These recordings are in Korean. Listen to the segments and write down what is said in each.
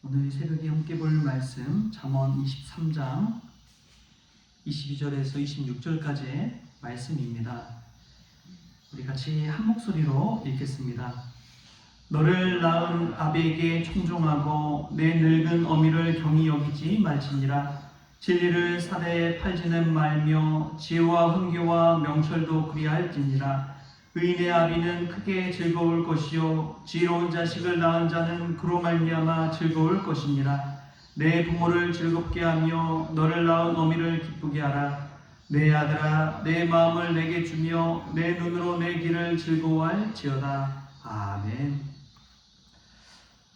오늘 새벽에 함께 볼 말씀 잠언 23장 22절에서 26절까지의 말씀입니다. 우리 같이 한 목소리로 읽겠습니다. 너를 낳은 아비에게 청종하고 내 늙은 어미를 경히 여기지 말지니라. 진리를 사대에 팔지는 말며 지혜와 훈계와 명철도 그리할지니라. 의인의 아비는 크게 즐거울 것이요 지혜로운 자식을 낳은 자는 그로 말미암아 즐거울 것이니라. 내 부모를 즐겁게 하며 너를 낳은 어미를 기쁘게 하라. 내 아들아 내 마음을 내게 주며 내 눈으로 내 길을 즐거워할지어다. 아멘.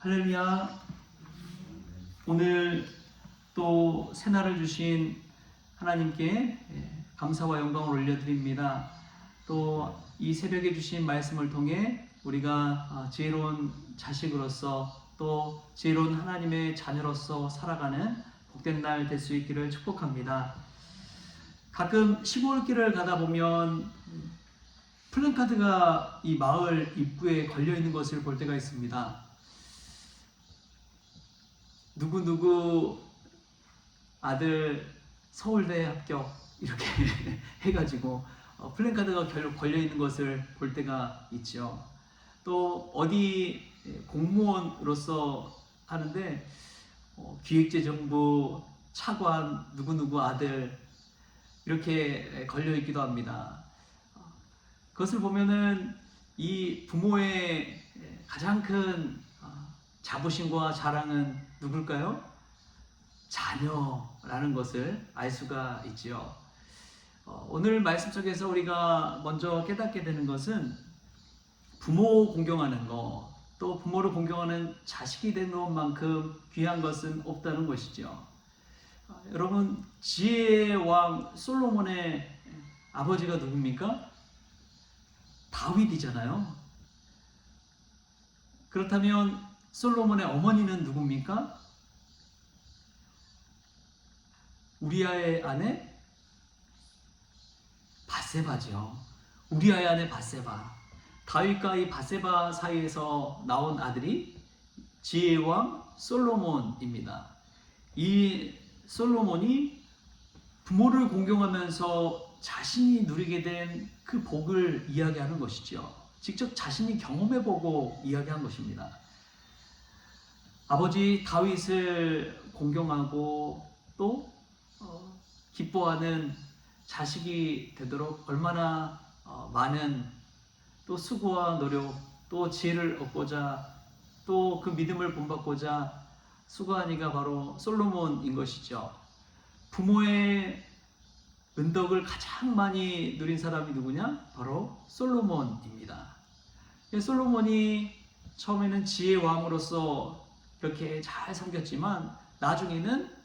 할렐루야. 오늘 또 새날을 주신 하나님께 감사와 영광을 올려드립니다. 또 이 새벽에 주신 말씀을 통해 우리가 지혜로운 자식으로서 또 지혜로운 하나님의 자녀로서 살아가는 복된 날 될 수 있기를 축복합니다. 가끔 시골길을 가다 보면 플랜카드가 이 마을 입구에 걸려 있는 것을 볼 때가 있습니다. 누구누구 아들 서울대 합격 이렇게 해가지고 플랜카드가 걸려있는 것을 볼 때가 있죠. 또 어디 공무원으로서 하는데 기획재정부 차관 누구누구 아들 이렇게 걸려있기도 합니다. 그것을 보면은 이 부모의 가장 큰 자부심과 자랑은 누굴까요? 자녀라는 것을 알 수가 있지요. 오늘 말씀 속에서 우리가 먼저 깨닫게 되는 것은 부모 공경하는 것, 또 부모를 공경하는 자식이 되는 것만큼 귀한 것은 없다는 것이죠. 여러분, 지혜의 왕 솔로몬의 아버지가 누굽니까? 다윗이잖아요. 그렇다면 솔로몬의 어머니는 누굽니까? 우리아의 아내 밧세바죠. 우리아의 아내 밧세바. 다윗과 이 밧세바 사이에서 나온 아들이 지혜의 왕 솔로몬입니다. 이 솔로몬이 부모를 공경하면서 자신이 누리게 된 그 복을 이야기하는 것이죠. 직접 자신이 경험해보고 이야기한 것입니다. 아버지 다윗을 공경하고 또 기뻐하는 자식이 되도록 얼마나 많은 또 수고와 노력 또 지혜를 얻고자 또 그 믿음을 본받고자 수고한 이가 바로 솔로몬인 것이죠. 부모의 은덕을 가장 많이 누린 사람이 누구냐? 바로 솔로몬입니다. 솔로몬이 처음에는 지혜의 왕으로서 이렇게 잘 섬겼지만 나중에는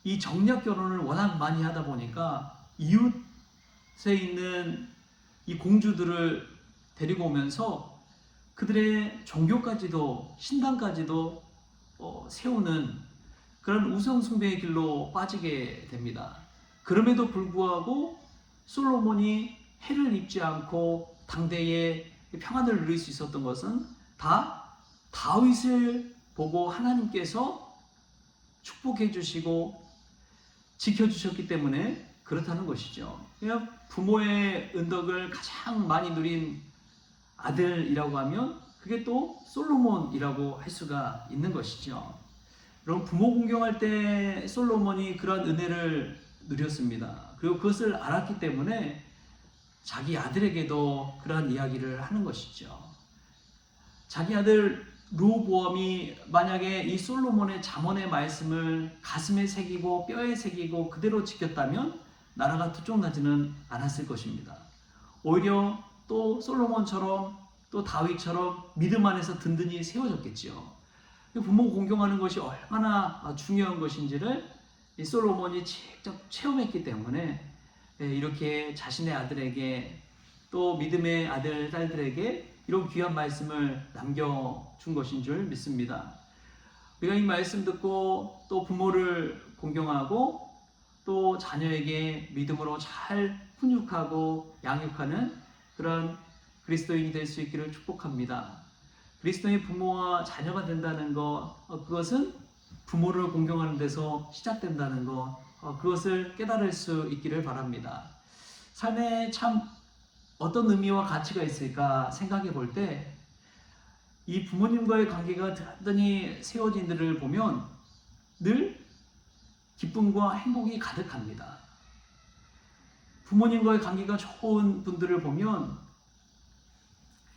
이 정략 결혼을 워낙 많이 하다 보니까 이웃에 있는 이 공주들을 데리고 오면서 그들의 종교까지도 신당까지도 세우는 그런 우상숭배의 길로 빠지게 됩니다. 그럼에도 불구하고 솔로몬이 해를 입지 않고 당대의 평안을 누릴 수 있었던 것은 다 다윗을 보고 하나님께서 축복해 주시고 지켜주셨기 때문에 그렇다는 것이죠. 그냥 부모의 은덕을 가장 많이 누린 아들이라고 하면 그게 또 솔로몬이라고 할 수가 있는 것이죠. 여러분, 부모 공경할 때 솔로몬이 그러한 은혜를 누렸습니다. 그리고 그것을 알았기 때문에 자기 아들에게도 그러한 이야기를 하는 것이죠. 자기 아들 르호보암이 만약에 이 솔로몬의 잠언의 말씀을 가슴에 새기고 뼈에 새기고 그대로 지켰다면 나라가 투쪽나지는 않았을 것입니다. 오히려 또 솔로몬처럼 또 다윗처럼 믿음 안에서 든든히 세워졌겠지요. 부모 공경하는 것이 얼마나 중요한 것인지를 이 솔로몬이 직접 체험했기 때문에 이렇게 자신의 아들에게 또 믿음의 아들, 딸들에게 이런 귀한 말씀을 남겨준 것인 줄 믿습니다. 우리가 이 말씀 듣고 또 부모를 공경하고 또 자녀에게 믿음으로 잘 훈육하고 양육하는 그런 그리스도인이 될 수 있기를 축복합니다. 그리스도의 부모와 자녀가 된다는 것, 그것은 부모를 공경하는 데서 시작된다는 것, 그것을 깨달을 수 있기를 바랍니다. 삶에 참 어떤 의미와 가치가 있을까 생각해 볼 때 이 부모님과의 관계가 든든히 세워진 들을 보면 늘 기쁨과 행복이 가득합니다. 부모님과의 관계가 좋은 분들을 보면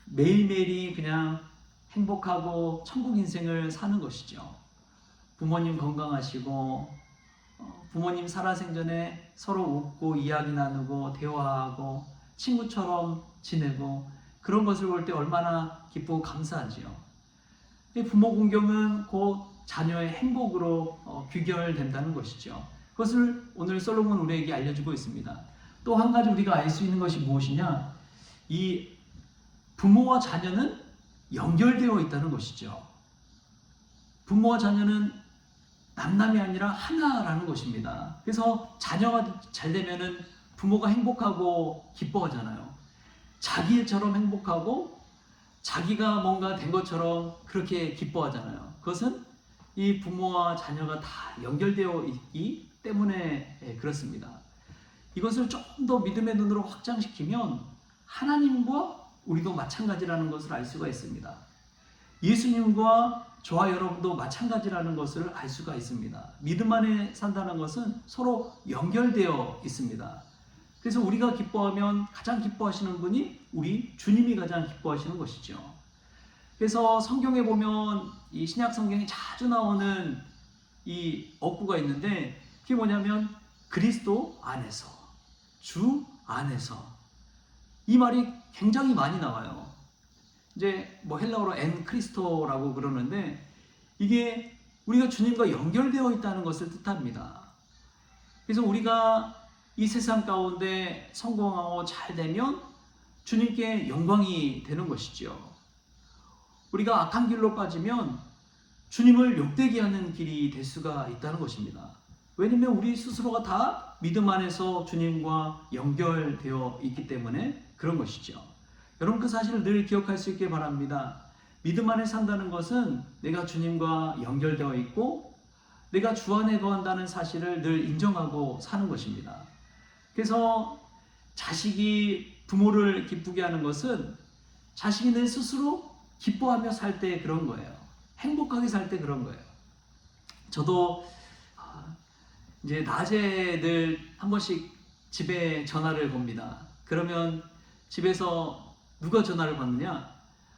매일매일이 그냥 행복하고 천국 인생을 사는 것이죠. 부모님 건강하시고 부모님 살아생전에 서로 웃고 이야기 나누고 대화하고 친구처럼 지내고 그런 것을 볼 때 얼마나 기쁘고 감사하지요. 부모 공경은 곧 자녀의 행복으로 귀결된다는 것이죠. 그것을 오늘 솔로몬 우리에게 알려주고 있습니다. 또 한 가지 우리가 알 수 있는 것이 무엇이냐? 이 부모와 자녀는 연결되어 있다는 것이죠. 부모와 자녀는 남남이 아니라 하나라는 것입니다. 그래서 자녀가 잘 되면은 부모가 행복하고 기뻐하잖아요. 자기 일처럼 행복하고 자기가 뭔가 된 것처럼 그렇게 기뻐하잖아요. 그것은 이 부모와 자녀가 다 연결되어 있기 때문에 그렇습니다. 이것을 조금 더 믿음의 눈으로 확장시키면 하나님과 우리도 마찬가지라는 것을 알 수가 있습니다. 예수님과 저와 여러분도 마찬가지라는 것을 알 수가 있습니다. 믿음 안에 산다는 것은 서로 연결되어 있습니다. 그래서 우리가 기뻐하면 가장 기뻐하시는 분이 우리 주님이 가장 기뻐하시는 것이죠. 그래서 성경에 보면 이 신약 성경에 자주 나오는 이 어구가 있는데 그게 뭐냐면 그리스도 안에서, 주 안에서, 이 말이 굉장히 많이 나와요. 이제 뭐 헬라어로 엔 크리스토라고 그러는데 이게 우리가 주님과 연결되어 있다는 것을 뜻합니다. 그래서 우리가 이 세상 가운데 성공하고 잘 되면 주님께 영광이 되는 것이죠. 우리가 악한 길로 빠지면 주님을 욕되게 하는 길이 될 수가 있다는 것입니다. 왜냐하면 우리 스스로가 다 믿음 안에서 주님과 연결되어 있기 때문에 그런 것이죠. 여러분 그 사실을 늘 기억할 수 있길 바랍니다. 믿음 안에 산다는 것은 내가 주님과 연결되어 있고 내가 주 안에 거한다는 사실을 늘 인정하고 사는 것입니다. 그래서 자식이 부모를 기쁘게 하는 것은 자식이 내 스스로 기뻐하며 살 때 그런 거예요. 행복하게 살 때 그런 거예요. 저도 이제 낮에 늘 한 번씩 집에 전화를 겁니다. 그러면 집에서 누가 전화를 받느냐?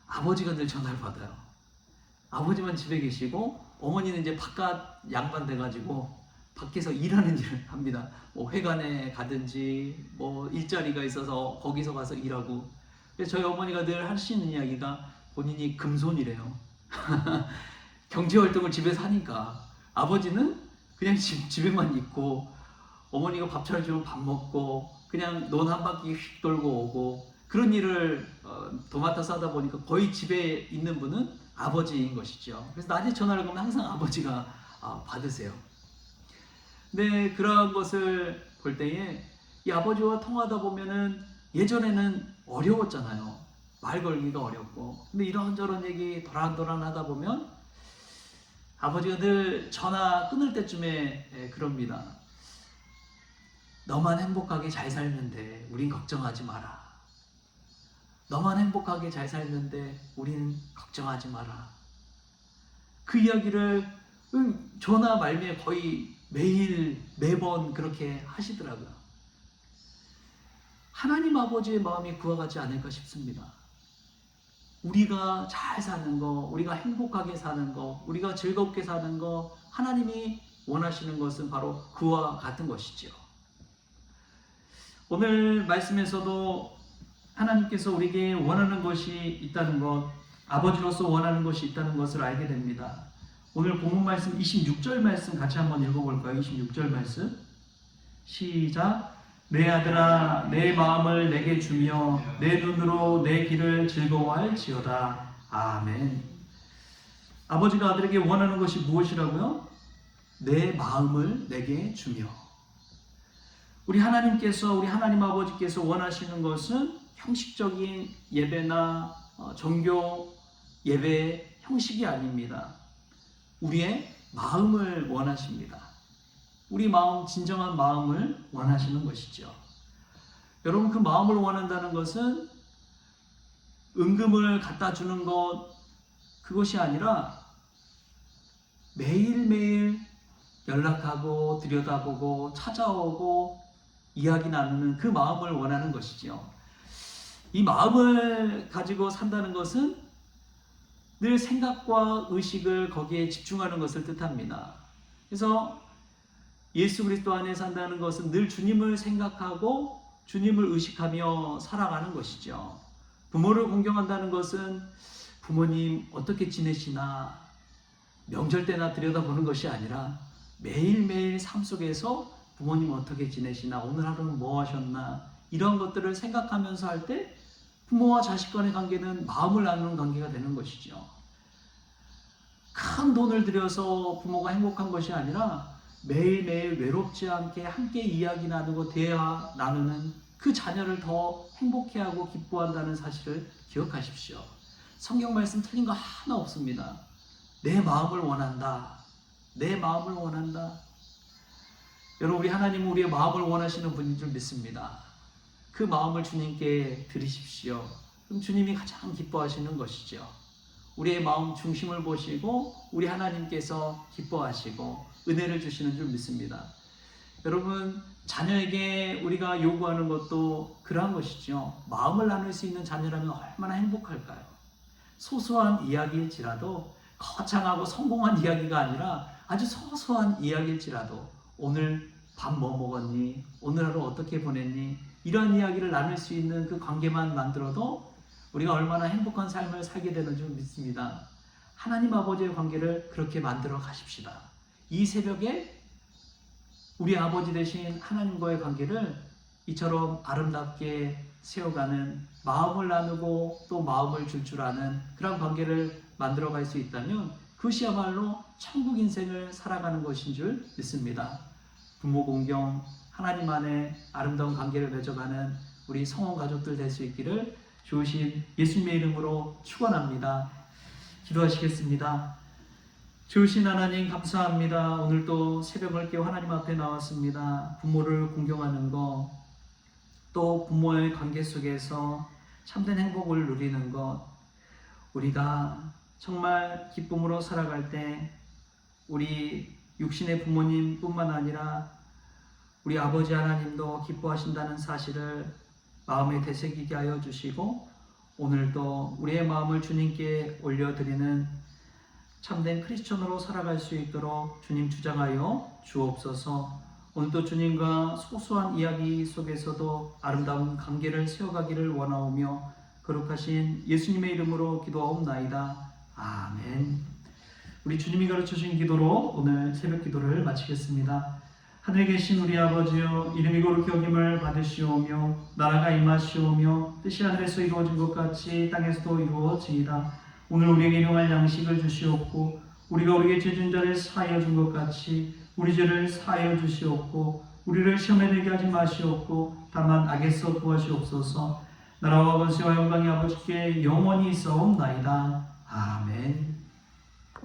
아버지가 늘 전화를 받아요. 아버지만 집에 계시고 어머니는 이제 바깥 양반 돼가지고 밖에서 일하는 일을 합니다. 뭐 회관에 가든지 뭐 일자리가 있어서 거기서 가서 일하고. 그래서 저희 어머니가 늘 하시는 이야기가 본인이 금손이래요. 경제활동을 집에서 하니까 아버지는 그냥 집에만 있고 어머니가 밥 차려주면 밥 먹고 그냥 논 한 바퀴 휙 돌고 오고 그런 일을 도맡아서 하다 보니까 거의 집에 있는 분은 아버지인 것이죠. 그래서 낮에 전화를 걸면 항상 아버지가 받으세요. 근데 그러한 것을 볼 때에 이 아버지와 통화하다 보면은 예전에는 어려웠잖아요. 말 걸기가 어렵고. 근데 이런저런 얘기 도란도란 하다 보면 아버지가 늘 전화 끊을 때쯤에 그럽니다. 너만 행복하게 잘 살면 돼. 우린 걱정하지 마라. 너만 행복하게 잘 살면 돼. 우린 걱정하지 마라. 그 이야기를 전화 말미에 거의 매번 그렇게 하시더라고요. 하나님 아버지의 마음이 그와 같지 않을까 싶습니다. 우리가 잘 사는 거, 우리가 행복하게 사는 거, 우리가 즐겁게 사는 거, 하나님이 원하시는 것은 바로 그와 같은 것이죠. 오늘 말씀에서도 하나님께서 우리에게 원하는 것이 있다는 것, 아버지로서 원하는 것이 있다는 것을 알게 됩니다. 오늘 본문 말씀 26절 말씀 같이 한번 읽어볼까요? 26절 말씀 시작. 내 아들아 내 마음을 내게 주며 내 눈으로 내 길을 즐거워할지어다. 아멘. 아버지가 아들에게 원하는 것이 무엇이라고요? 내 마음을 내게 주며. 우리 하나님께서, 우리 하나님 아버지께서 원하시는 것은 형식적인 예배나 종교 예배의 형식이 아닙니다. 우리의 마음을 원하십니다. 우리 마음, 진정한 마음을 원하시는 것이죠. 여러분, 그 마음을 원한다는 것은 은금을 갖다 주는 것, 그것이 아니라 매일매일 연락하고 들여다보고 찾아오고 이야기 나누는 그 마음을 원하는 것이죠. 이 마음을 가지고 산다는 것은 늘 생각과 의식을 거기에 집중하는 것을 뜻합니다. 그래서 예수 그리스도 안에 산다는 것은 늘 주님을 생각하고 주님을 의식하며 살아가는 것이죠. 부모를 공경한다는 것은 부모님 어떻게 지내시나 명절 때나 들여다보는 것이 아니라 매일매일 삶 속에서 부모님 어떻게 지내시나, 오늘 하루는 뭐 하셨나, 이런 것들을 생각하면서 할 때 부모와 자식 간의 관계는 마음을 나누는 관계가 되는 것이죠. 큰 돈을 들여서 부모가 행복한 것이 아니라 매일매일 외롭지 않게 함께 이야기 나누고 대화 나누는 그 자녀를 더 행복해하고 기뻐한다는 사실을 기억하십시오. 성경 말씀 틀린 거 하나 없습니다. 내 마음을 원한다. 내 마음을 원한다. 여러분, 우리 하나님은 우리의 마음을 원하시는 분인 줄 믿습니다. 그 마음을 주님께 드리십시오. 그럼 주님이 가장 기뻐하시는 것이죠. 우리의 마음 중심을 보시고 우리 하나님께서 기뻐하시고 은혜를 주시는 줄 믿습니다. 여러분, 자녀에게 우리가 요구하는 것도 그러한 것이죠. 마음을 나눌 수 있는 자녀라면 얼마나 행복할까요? 소소한 이야기일지라도, 거창하고 성공한 이야기가 아니라 아주 소소한 이야기일지라도, 오늘 밥 뭐 먹었니? 오늘 하루 어떻게 보냈니? 이런 이야기를 나눌 수 있는 그 관계만 만들어도 우리가 얼마나 행복한 삶을 살게 되는 줄 믿습니다. 하나님 아버지의 관계를 그렇게 만들어 가십시다. 이 새벽에 우리 아버지 되신 하나님과의 관계를 이처럼 아름답게 세워가는, 마음을 나누고 또 마음을 줄 아는 그런 관계를 만들어갈 수 있다면 그것이야말로 천국 인생을 살아가는 것인 줄 믿습니다. 부모 공경, 하나님 안에 아름다운 관계를 맺어가는 우리 성원 가족들 될 수 있기를 주신 예수님의 이름으로 축원합니다. 기도하시겠습니다. 주신 하나님 감사합니다. 오늘도 새벽을 깨워 하나님 앞에 나왔습니다. 부모를 공경하는 것, 또 부모의 관계 속에서 참된 행복을 누리는 것, 우리가 정말 기쁨으로 살아갈 때 우리 육신의 부모님뿐만 아니라 우리 아버지 하나님도 기뻐하신다는 사실을 마음에 되새기게 하여 주시고, 오늘도 우리의 마음을 주님께 올려드리는 참된 크리스천으로 살아갈 수 있도록 주님 주장하여 주옵소서. 오늘도 주님과 소소한 이야기 속에서도 아름다운 관계를 세워가기를 원하오며 거룩하신 예수님의 이름으로 기도하옵나이다. 아멘. 우리 주님이 가르쳐주신 기도로 오늘 새벽 기도를 마치겠습니다. 하늘에 계신 우리 아버지여, 이름이 거룩히 여김을 받으시오며 나라가 임하시오며 뜻이 하늘에서 이루어진 것 같이 땅에서도 이루어지이다. 오늘 우리에게 일용할 양식을 주시옵고 우리가 우리에게 죄 진 자를 사하여 준 것 같이 우리 죄를 사하여 주시옵고 우리를 시험에 들게 하지 마시옵고 다만 악에서 구하시옵소서. 나라와 권세와 영광이 아버지께 영원히 있사옵나이다. 아멘.